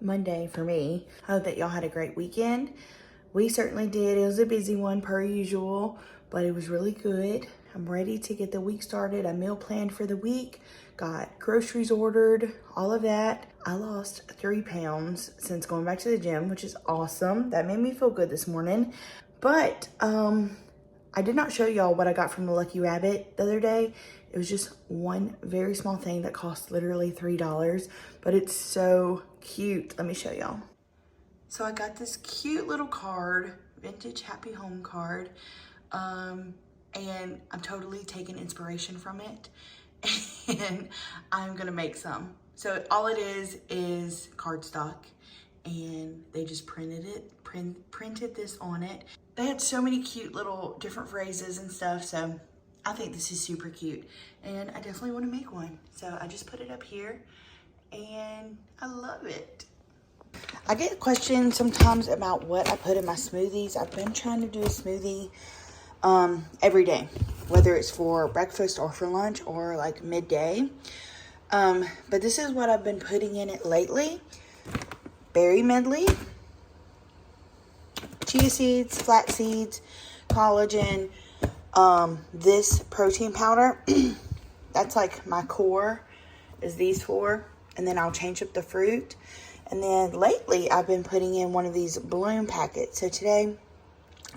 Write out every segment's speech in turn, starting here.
Monday for me. I hope that y'all had a great weekend. We certainly did. It was a busy one per usual, but it was really good. I'm ready to get the week started. I meal planned for the week, got groceries ordered, all of that. I lost 3 pounds since going back to the gym, which is awesome. That made me feel good this morning. But I did not show y'all what I got from the Lucky Rabbit the other day. It was just one very small thing that cost literally $3, but it's so cute. Let me show y'all. So I got this cute little card, vintage happy home card, and I'm totally taking inspiration from it, and I'm gonna make some. So all it is cardstock, and they just printed this on it. They had so many cute little different phrases and stuff, so I think this is super cute, and I definitely want to make one. So I just put it up here, and I love it. I get questions sometimes about what I put in my smoothies. I've been trying to do a smoothie every day, whether it's for breakfast or for lunch or like midday. But this is what I've been putting in it lately. Berry medley, chia seeds, flax seeds, collagen, this protein powder. That's like my core is these 4, and then I'll change up the fruit. And then lately I've been putting in one of these bloom packets. So today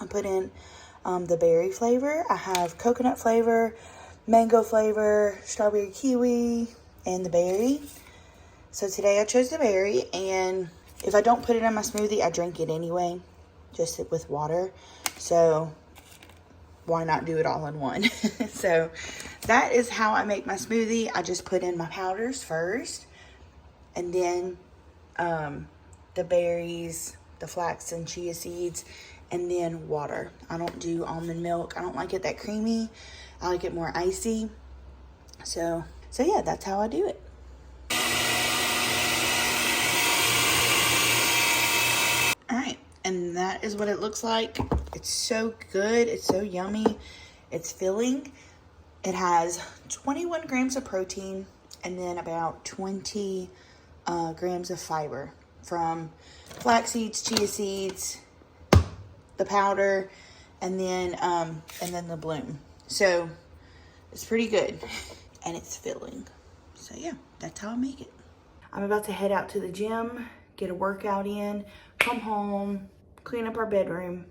I put in the berry flavor. I have coconut flavor, mango flavor, strawberry kiwi, and the berry. So today I chose the berry, and if I don't put it in my smoothie, I drink it anyway, just with water. So why not do it all in one? So that is how I make my smoothie. I just put in my powders first, and then the berries, the flax and chia seeds, and then water. I don't do almond milk. I don't like it that creamy. I like it more icy. So yeah, that's how I do it. All right, and that is what it looks like. It's so good. It's so yummy. It's filling. It has 21 grams of protein and then about 20 grams of fiber from flax seeds, chia seeds, the powder, and then the bloom. So it's pretty good, and it's filling. So yeah, that's how I make it. I'm about to head out to the gym, get a workout in, come home, clean up our bedroom,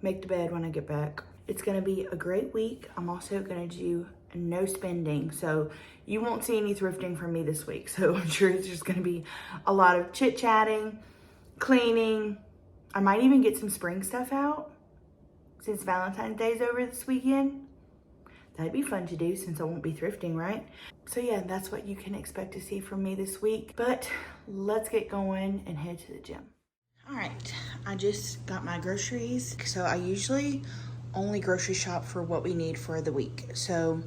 make the bed when I get back. It's gonna be a great week. I'm also gonna do no spending, so you won't see any thrifting from me this week. So I'm sure it's just gonna be a lot of chit chatting, cleaning. I might even get some spring stuff out since Valentine's Day is over this weekend. That'd be fun to do since I won't be thrifting, right? So yeah, that's what you can expect to see from me this week. But let's get going and head to the gym. All right, I just got my groceries. So I usually only grocery shop for what we need for the week. So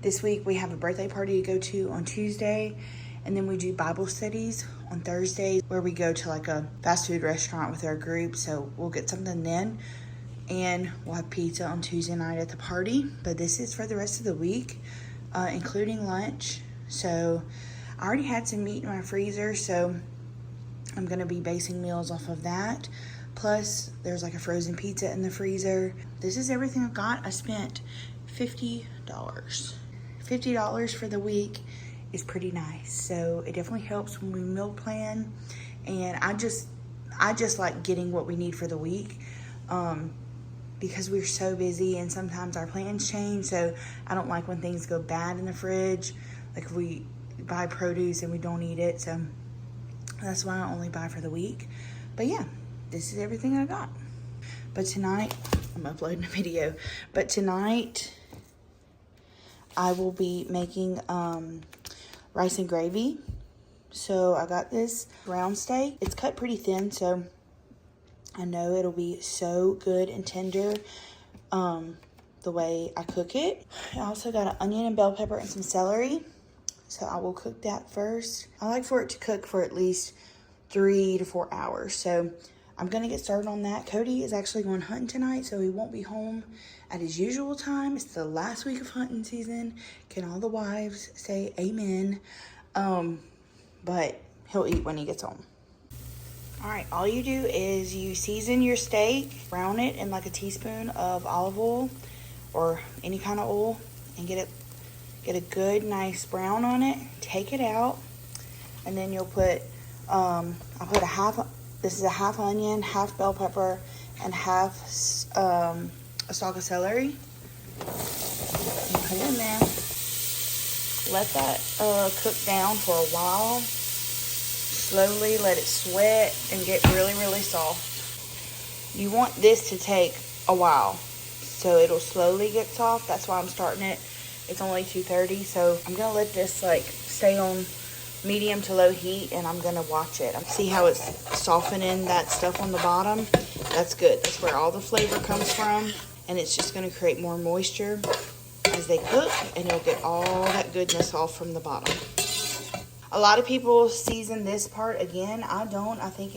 this week we have a birthday party to go to on Tuesday, and then we do Bible studies on Thursday where we go to like a fast food restaurant with our group. So we'll get something then, and we'll have pizza on Tuesday night at the party. But this is for the rest of the week, including lunch. So I already had some meat in my freezer, so I'm gonna be basing meals off of that. Plus, there's like a frozen pizza in the freezer. This is everything I've got. I spent $50. $50 for the week is pretty nice. So it definitely helps when we meal plan. And I just like getting what we need for the week, because we're so busy and sometimes our plans change. So I don't like when things go bad in the fridge. Like if we buy produce and we don't eat it. So that's why I only buy for the week. But yeah, this is everything I got. But tonight, I'm uploading a video. But tonight, I will be making rice and gravy. So I got this round steak. It's cut pretty thin, so I know it'll be so good and tender the way I cook it. I also got an onion and bell pepper and some celery. So I will cook that first. I like for it to cook for at least 3 to 4 hours. So I'm gonna get started on that. Cody is actually going hunting tonight, so he won't be home at his usual time. It's the last week of hunting season. Can all the wives say amen? But he'll eat when he gets home. All right, all you do is you season your steak, brown it in like a teaspoon of olive oil or any kind of oil, and get a good nice brown on it. Take it out, and then you'll put I put this is a half onion, half bell pepper, and half a stalk of celery. And put it in there. Let that cook down for a while. Slowly let it sweat and get really, really soft. You want this to take a while, so it'll slowly get soft. That's why I'm starting it. It's only 2:30, so I'm gonna let this like stay on medium to low heat, and I'm gonna watch it. See how it's softening that stuff on the bottom? That's good. That's where all the flavor comes from, and it's just gonna create more moisture as they cook, and it'll get all that goodness off from the bottom. A lot of people season this part. Again, I don't. I think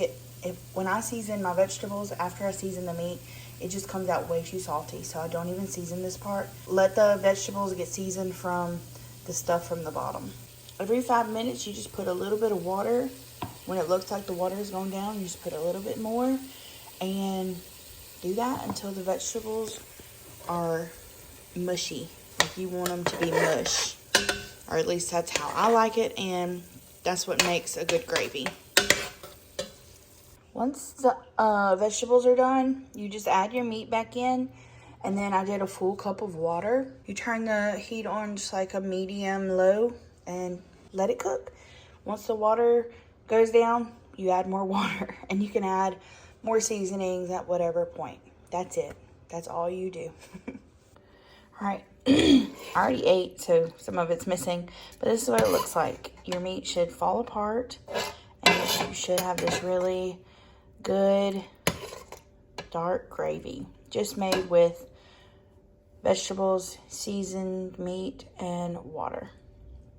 when I season my vegetables after I season the meat, it just comes out way too salty. So I don't even season this part. Let the vegetables get seasoned from the stuff from the bottom. Every 5 minutes, you just put a little bit of water. When it looks like the water is going down, you just put a little bit more. And do that until the vegetables are mushy. Like you want them to be mush. Or at least that's how I like it, and that's what makes a good gravy. Once the vegetables are done, you just add your meat back in, and then I did a full cup of water. You turn the heat on just like a medium-low and let it cook. Once the water goes down, you add more water, and you can add more seasonings at whatever point. That's it. That's all you do. All right. I already ate, so some of it's missing, but this is what it looks like. Your meat should fall apart, and you should have this really good dark gravy, just made with vegetables, seasoned meat, and water.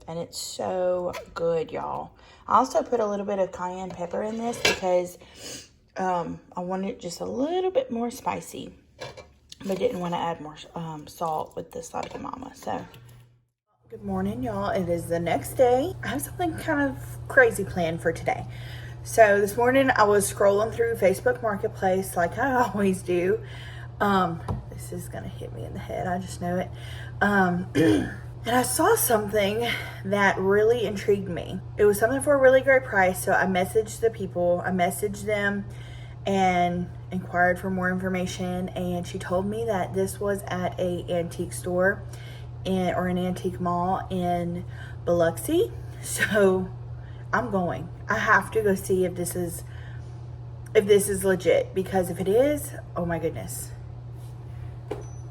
And it's so good, y'all. I also put a little bit of cayenne pepper in this because I wanted it just a little bit more spicy, but didn't want to add more salt with this like mama. So good morning, y'all. It is the next day. I have something kind of crazy planned for today. So this morning I was scrolling through Facebook Marketplace like I always do. This is gonna hit me in the head, I just know it. And I saw something that really intrigued me. It was something for a really great price, so I messaged the people. I messaged them and inquired for more information, and she told me that this was at a antique store or an antique mall in Biloxi. So I'm going. I have to go see if this is legit, because if it is, oh my goodness,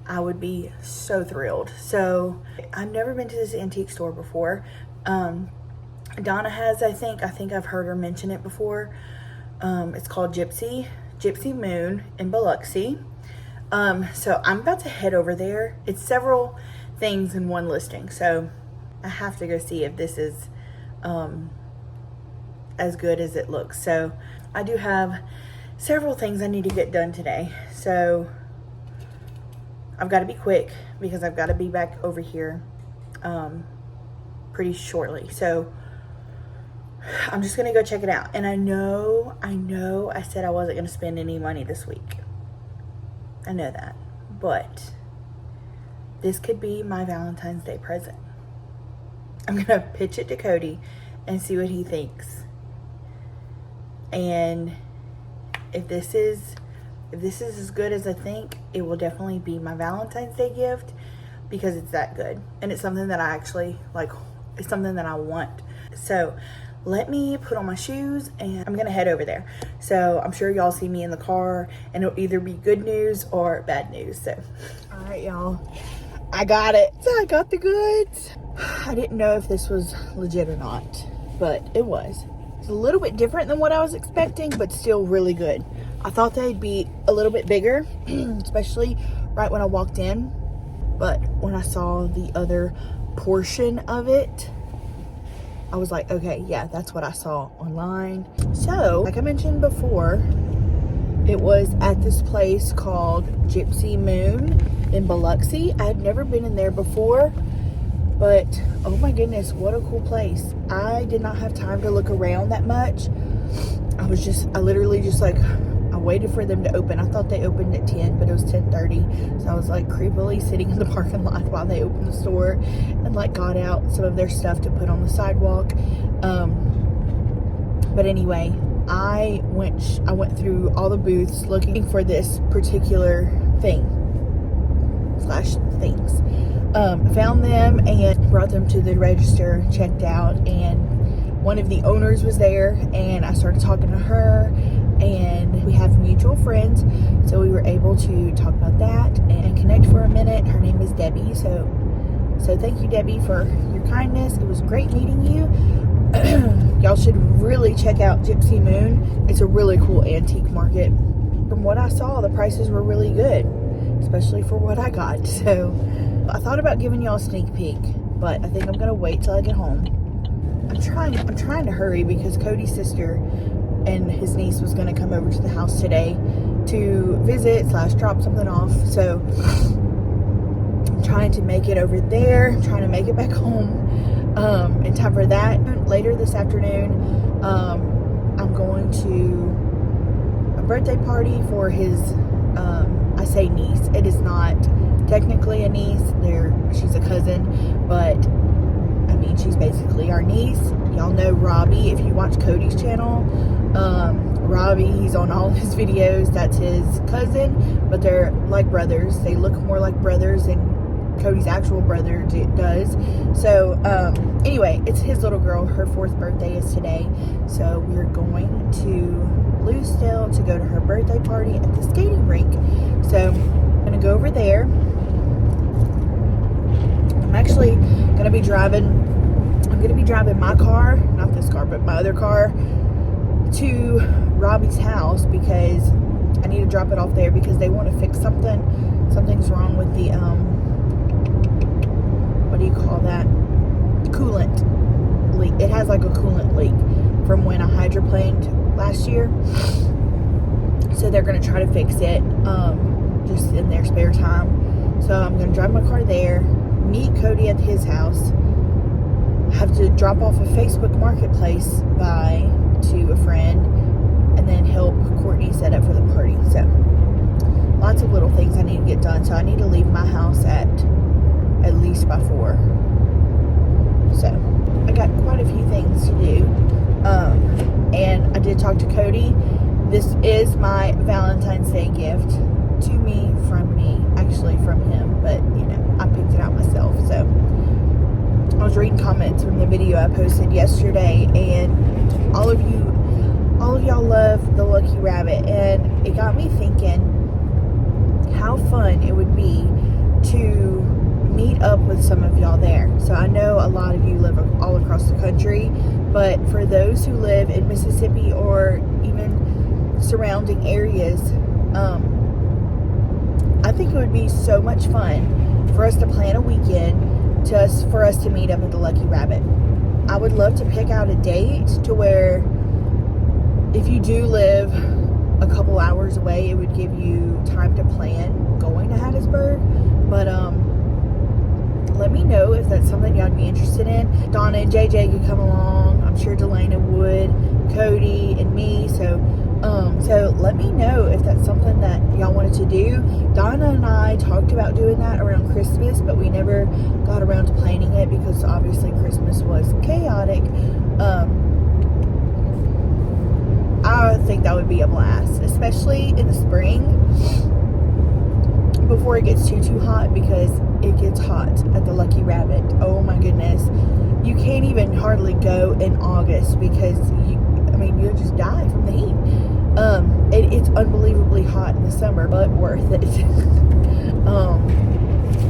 I would be so thrilled. So I've never been to this antique store before. Donna has, I think I've heard her mention it before. It's called Gypsy Moon in Biloxi. So I'm about to head over there. It's several things in one listing, so I have to go see if this is as good as it looks. So I do have several things I need to get done today, so I've got to be quick because I've got to be back over here pretty shortly. So I'm just gonna go check it out. And I know I said I wasn't gonna spend any money this week. I know that, but this could be my Valentine's Day present. I'm gonna pitch it to Cody and see what he thinks. And if this is as good as I think, it will definitely be my Valentine's Day gift, because it's that good. And it's something that I actually like. It's something that I want. So let me put on my shoes and I'm gonna head over there. So I'm sure y'all see me in the car, and it'll either be good news or bad news. So all right, y'all, I got it. I got the goods. I didn't know if this was legit or not, but it was. It's a little bit different than what I was expecting, but still really good. I thought they'd be a little bit bigger, especially right when I walked in, but when I saw the other portion of it, I was like, okay, yeah, that's what I saw online. So, like I mentioned before, it was at this place called Gypsy Moon in Biloxi. I had never been in there before, but oh my goodness, what a cool place. I did not have time to look around that much. I I literally just like, I waited for them to open. I thought they opened at 10, but it was 10:30. So I was like creepily sitting in the parking lot while they opened the store and like got out some of their stuff to put on the sidewalk. But anyway, I went through all the booths looking for this particular things. Found them and brought them to the register, checked out, and one of the owners was there, and I started talking to her, and we have mutual friends, so we were able to talk about that and connect for a minute. Her name is Debbie, so thank you, Debbie, for your kindness. It was great meeting you. Y'all should really check out Gypsy Moon. It's a really cool antique market. From what I saw, the prices were really good, especially for what I got. So I thought about giving y'all a sneak peek, but I think I'm gonna wait till I get home. I'm trying to hurry because Cody's sister and his niece was gonna come over to the house today to visit / drop something off. So I'm trying to make it over there. I'm trying to make it back home in time for that. Later this afternoon, I'm going to a birthday party for his, I say niece. It is not technically a niece. She's a cousin, but I mean, she's basically our niece. Y'all know Robbie if you watch Cody's channel. Robbie, he's on all his videos. That's his cousin, but they're like brothers. They look more like brothers than Cody's actual brother does. So anyway, it's his little girl. Her 4th birthday is today, so we're going to Bluesdale to go to her birthday party at the skating rink. So I'm gonna go over there. I'm actually gonna be driving my car, not this car, but my other car, to Robbie's house because I need to drop it off there because they want to fix something. Something's wrong with the what do you call that? Coolant leak. It has like a coolant leak from when I hydroplaned last year. So they're gonna try to fix it just in their spare time. So I'm gonna drive my car there, meet Cody at his house, have to drop off a Facebook Marketplace buy to a friend, and then help Courtney set up for the party. So lots of little things I need to get done. So I need to leave my house at least by 4. So I got quite a few things to do. And I did talk to Cody. This is my Valentine's Day gift to me, from me, actually from him, but you know, I picked it out myself. So I was reading comments from the video I posted yesterday, and all of y'all love the Lucky Rabbit, and it got me thinking how fun it would be to meet up with some of y'all there. So I know a lot of you live all across the country, but for those who live in Mississippi or even surrounding areas, I think it would be so much fun for us to plan a weekend for us to meet up at the Lucky Rabbit. I would love to pick out a date to where if you do live a couple hours away, it would give you time to plan going to Hattiesburg. But let me know if that's something y'all would be interested in. Donna and JJ could come along. I'm sure Delana would, Cody and me. So let me know if that's something that y'all wanted to do. Donna and I talked about doing that around Christmas, but we never got around to planning it because obviously Christmas was chaotic. I think that would be a blast, especially in the spring before it gets too hot, because it gets hot at the Lucky Rabbit. Oh my goodness. You can't even hardly go in August because you'll just die from the heat. It's unbelievably hot in the summer, but worth it.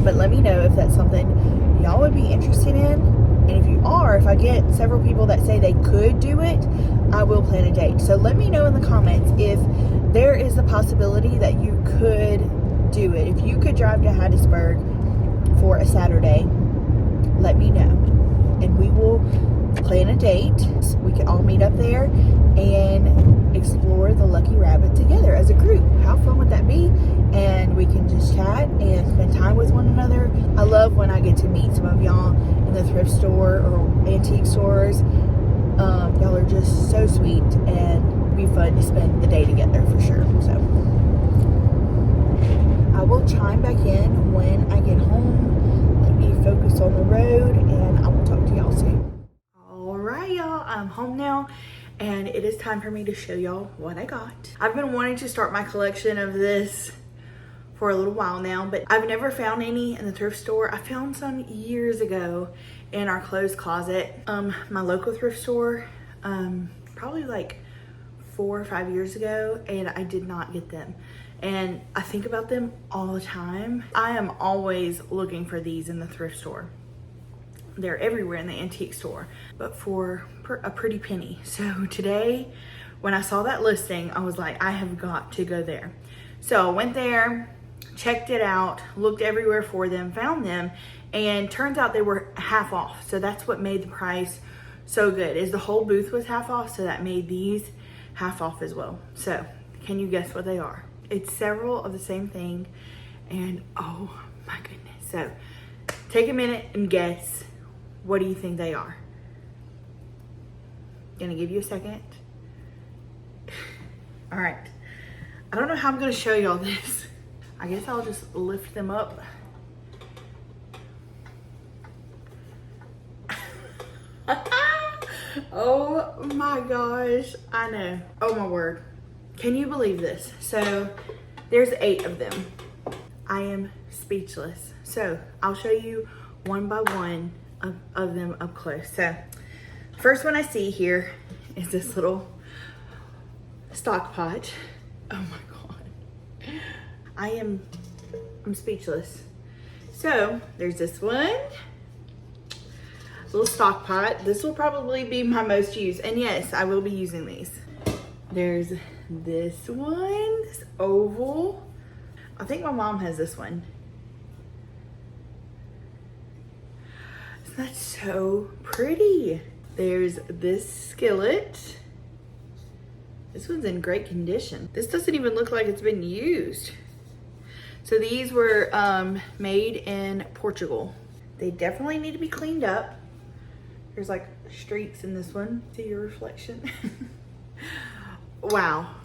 But let me know if that's something y'all would be interested in. And if you are, if I get several people that say they could do it, I will plan a date. So let me know in the comments if there is a possibility that you could do it. If you could drive to Hattiesburg for a Saturday, let me know. And we will plan a date. We can all meet up there and explore the Lucky Rabbit together as a group. How fun would that be? And we can just chat and spend time with one another. I love when I get to meet some of y'all in the thrift store or antique stores. Y'all are just so sweet, and be fun to spend the day together for sure. So I will chime back in when I get home. Let me focus on the road, and I will talk to y'all soon. All right, y'all, I'm home now, and it is time for me to show y'all what I got. I've been wanting to start my collection of this for a little while now, but I've never found any in the thrift store. I found some years ago in our clothes closet. My local thrift store, probably like 4 or 5 years ago, and I did not get them. And I think about them all the time. I am always looking for these in the thrift store. They're everywhere in the antique store, but for a pretty penny. So today, when I saw that listing, I was like, I have got to go there. So I went there, checked it out, looked everywhere for them, found them, and turns out they were half off. So that's what made the price so good, is the whole booth was half off, so that made these half off as well. So can you guess what they are? It's several of the same thing, and oh my goodness. So take a minute and guess, what do you think they are? Gonna give you a second. All right, I don't know how I'm gonna show y'all this. I guess I'll just lift them up. Oh my gosh, I know. Oh my word. Can you believe this? So there's 8 of them. I am speechless. So I'll show you one by one of them up close. So first one I see here is this little stock pot. Oh my God. I'm speechless. So there's this one, little stock pot. This will probably be my most used, and yes, I will be using these. There's this one, this oval. I think my mom has this one. Isn't that so pretty? There's this skillet. This one's in great condition. This doesn't even look like it's been used. So these were made in Portugal. They definitely need to be cleaned up. There's like streaks in this one. See your reflection? Wow.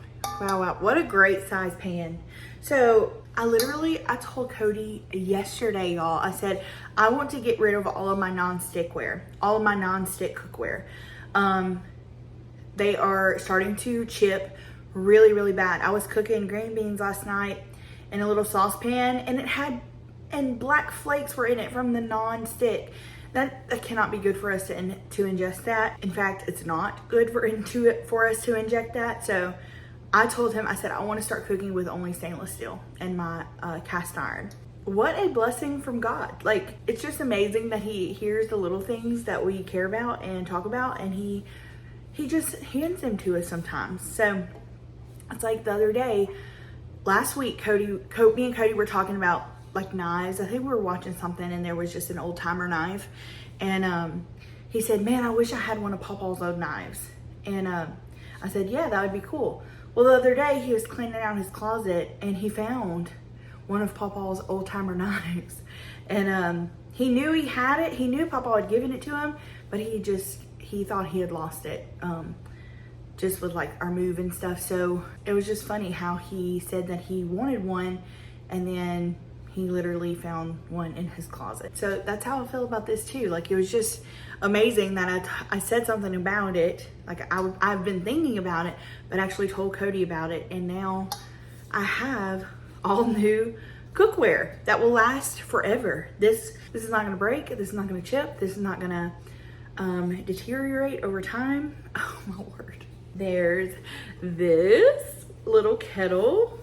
Wow, wow. What a great size pan. So I told Cody yesterday, y'all, I said, I want to get rid of all of my non-stick cookware. They are starting to chip really, really bad. I was cooking green beans last night in a little saucepan, and black flakes were in it from the non-stick. That cannot be good for us to ingest that. In fact, it's not good for us to inject that. So I told him, I said, I want to start cooking with only stainless steel and my cast iron. What a blessing from God. Like, it's just amazing that he hears the little things that we care about and talk about, and he just hands them to us sometimes. So it's like the other day, last week, me and Cody were talking about like knives. I think we were watching something, and there was just an old timer knife, and he said, man, I wish I had one of Papa's old knives. And I said, yeah, that would be cool. Well, the other day he was cleaning out his closet, and he found one of Papa's old timer knives, and he knew he had it. He knew Papa had given it to him, but he thought he had lost it, just with like our move and stuff. So it was just funny how he said that he wanted one, and then he literally found one in his closet. So that's how I feel about this too. Like, it was just amazing that I said something about it. Like, I've been thinking about it, but actually told Cody about it. And now I have all new cookware that will last forever. This is not gonna break. This is not gonna chip. This is not gonna deteriorate over time. Oh my word. There's this little kettle.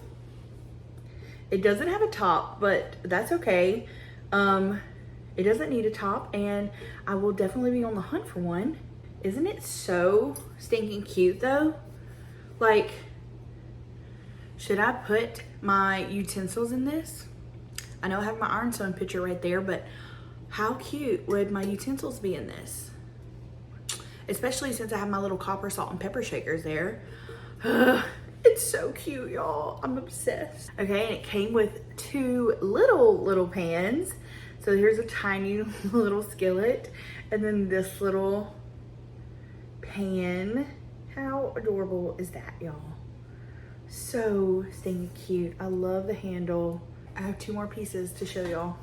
It doesn't have a top, but that's okay. It doesn't need a top, and I will definitely be on the hunt for one. Isn't it so stinking cute though? Like, should I put my utensils in this? I know I have my ironstone picture right there, but how cute would my utensils be in this? Especially since I have my little copper salt and pepper shakers there. It's so cute, y'all. I'm obsessed. Okay, and it came with 2 little pans. So here's a tiny little skillet, and then this little pan. How adorable is that, y'all? So stinking cute. I love the handle. I have 2 more pieces to show y'all.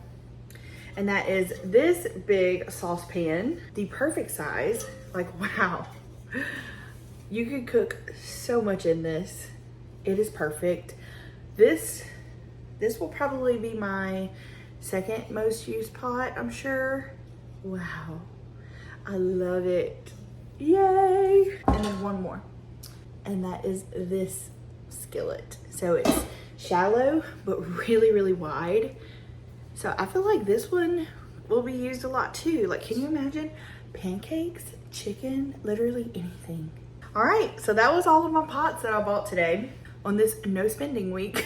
And that is this big saucepan, the perfect size. Like, wow. You could cook so much in this. It is perfect. This will probably be my second most used pot, I'm sure. Wow. I love it. Yay. And then one more. And that is this skillet. So it's shallow, but really, really wide. So I feel like this one will be used a lot too. Like, can you imagine pancakes, chicken, literally anything. All right, so that was all of my pots that I bought today on this no spending week.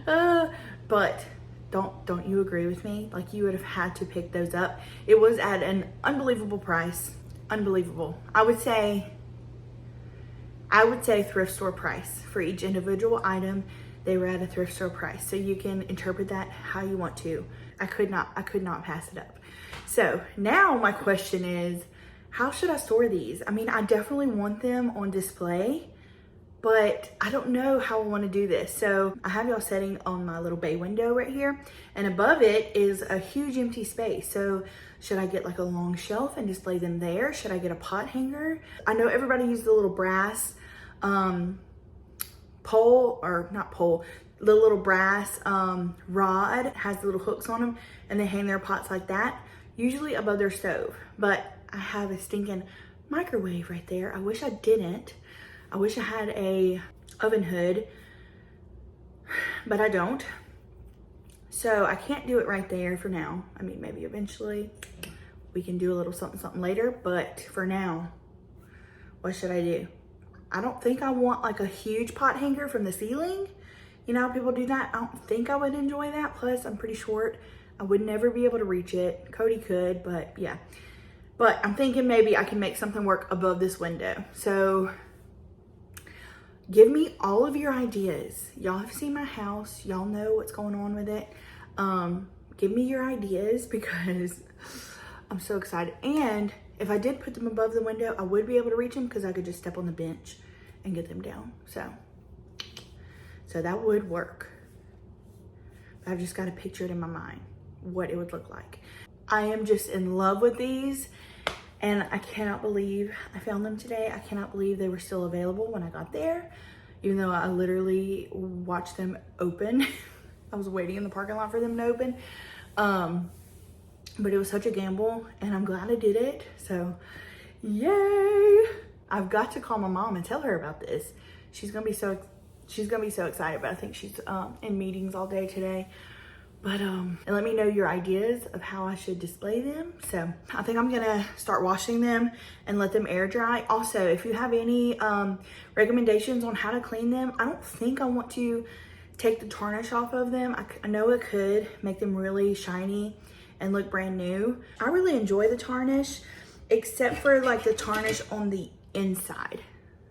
But don't you agree with me? Like, you would have had to pick those up. It was at an unbelievable price. Unbelievable. I would say thrift store price for each individual item. They were at a thrift store price. So you can interpret that how you want to. I could not pass it up. So now my question is, how should I store these? I mean, I definitely want them on display, but I don't know how I want to do this. So I have y'all setting on my little bay window right here, and above it is a huge empty space. So should I get like a long shelf and display them there? Should I get a pot hanger? I know everybody uses the little brass pole, or not pole, the little brass rod, has the little hooks on them, and they hang their pots like that, usually above their stove. But I have a stinking microwave right there. I wish I didn't. I wish I had a oven hood, but I don't. So I can't do it right there for now. I mean, maybe eventually we can do a little something later, but for now, what should I do? I don't think I want like a huge pot hanger from the ceiling. You know how people do that? I don't think I would enjoy that. Plus, I'm pretty short. I would never be able to reach it. Cody could, but yeah. But I'm thinking maybe I can make something work above this window. So give me all of your ideas. Y'all have seen my house. Y'all know what's going on with it. Give me your ideas because I'm so excited. And if I did put them above the window, I would be able to reach them because I could just step on the bench and get them down. So that would work. I've just got to picture it in my mind, what it would look like. I am just in love with these, and I cannot believe I found them today. I cannot believe they were still available when I got there, even though I literally watched them open. I was waiting in the parking lot for them to open. But it was such a gamble, and I'm glad I did it. So yay. I've got to call my mom and tell her about this. She's gonna be so excited, but I think she's in meetings all day today. But and let me know your ideas of how I should display them. So I think I'm gonna start washing them and let them air dry. Also, if you have any recommendations on how to clean them, I don't think I want to take the tarnish off of them. I know it could make them really shiny and look brand new. I really enjoy the tarnish, except for like the tarnish on the inside.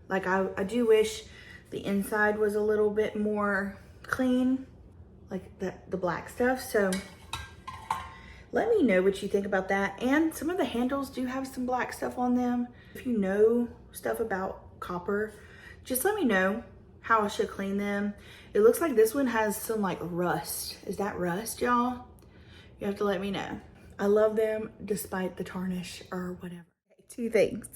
Like I do wish the inside was a little bit more clean, like the black stuff. So let me know what you think about that. And some of the handles do have some black stuff on them. If you know stuff about copper, just let me know how I should clean them. It looks like this one has some like rust. Is that rust, y'all? You have to let me know. I love them despite the tarnish or whatever. 2 things.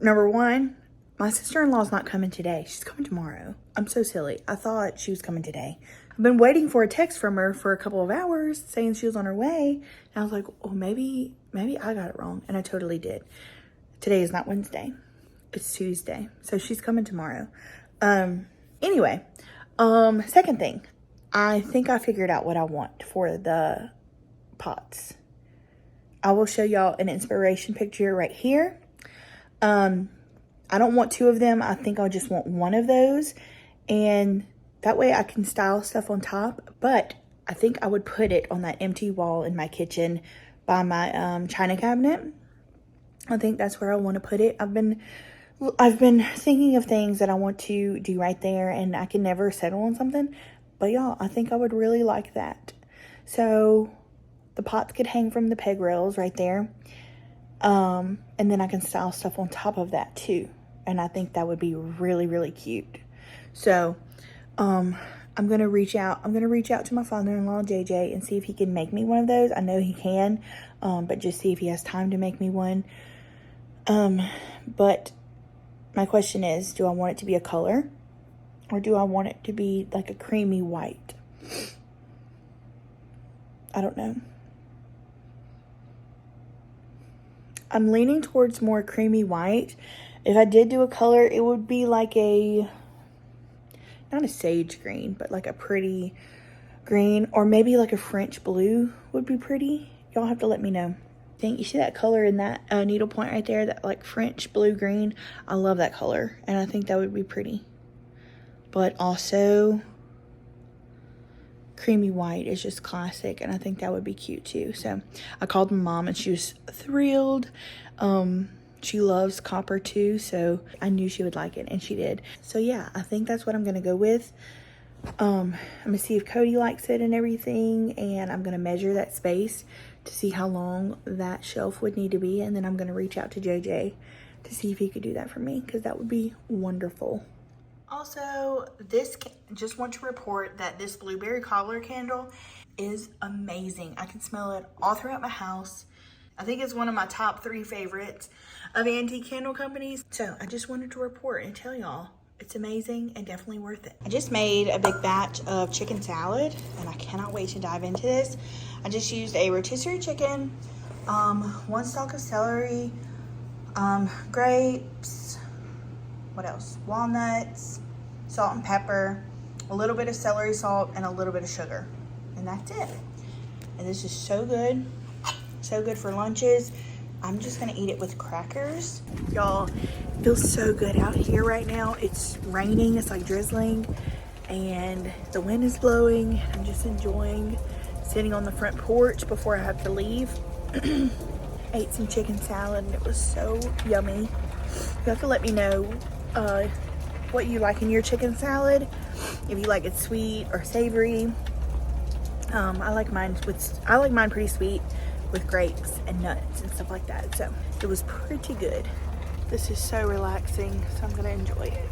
Number 1, my sister-in-law's not coming today. She's coming tomorrow. I'm so silly. I thought she was coming today. I've been waiting for a text from her for a couple of hours saying she was on her way. And I was like, oh, maybe I got it wrong. And I totally did. Today is not Wednesday. It's Tuesday. So she's coming tomorrow. Anyway, second thing. I think I figured out what I want for the pots. I will show y'all an inspiration picture right here. I don't want 2 of them. I think I'll just want 1 of those. And that way I can style stuff on top. But I think I would put it on that empty wall in my kitchen by my china cabinet. I think that's where I want to put it. I've been thinking of things that I want to do right there, and I can never settle on something. But y'all, I think I would really like that. So the pots could hang from the peg rails right there. And then I can style stuff on top of that too. And I think that would be really, really cute. So, I'm gonna reach out. I'm gonna reach out to my father-in-law, JJ, and see if he can make me one of those. I know he can, but just see if he has time to make me one. But my question is, do I want it to be a color? Or do I want it to be like a creamy white? I don't know. I'm leaning towards more creamy white. If I did do a color, it would be like a, not a sage green, but like a pretty green, or maybe like a French blue would be pretty. Y'all have to let me know. You see that color in that needle point right there, that like French blue green? I love that color, and I think that would be pretty. But also, creamy white is just classic, and I think that would be cute too. So I called my mom and she was thrilled. She loves copper too, so I knew she would like it, and she did. So yeah, I think that's what I'm gonna go with. I'm gonna see if Cody likes it and everything, and I'm gonna measure that space to see how long that shelf would need to be, and then I'm gonna reach out to JJ to see if he could do that for me, because that would be wonderful. Also, just want to report that this blueberry cobbler candle is amazing. I can smell it all throughout my house. I think it's one of my top 3 favorites of antique candle companies. So I just wanted to report and tell y'all it's amazing and definitely worth it. I just made a big batch of chicken salad, and I cannot wait to dive into this. I just used a rotisserie chicken, 1 stalk of celery, grapes, what else? Walnuts, salt and pepper, a little bit of celery salt, and a little bit of sugar. And that's it. And this is so good. So good for lunches. I'm just gonna eat it with crackers. Y'all, it feels so good out here right now. It's raining, it's like drizzling, and the wind is blowing. I'm just enjoying sitting on the front porch before I have to leave. Ate some chicken salad, and it was so yummy. You have to let me know what you like in your chicken salad. If you like it sweet or savory. I like mine pretty sweet, with grapes and nuts and stuff like that. So it was pretty good. This is so relaxing, so I'm gonna enjoy it.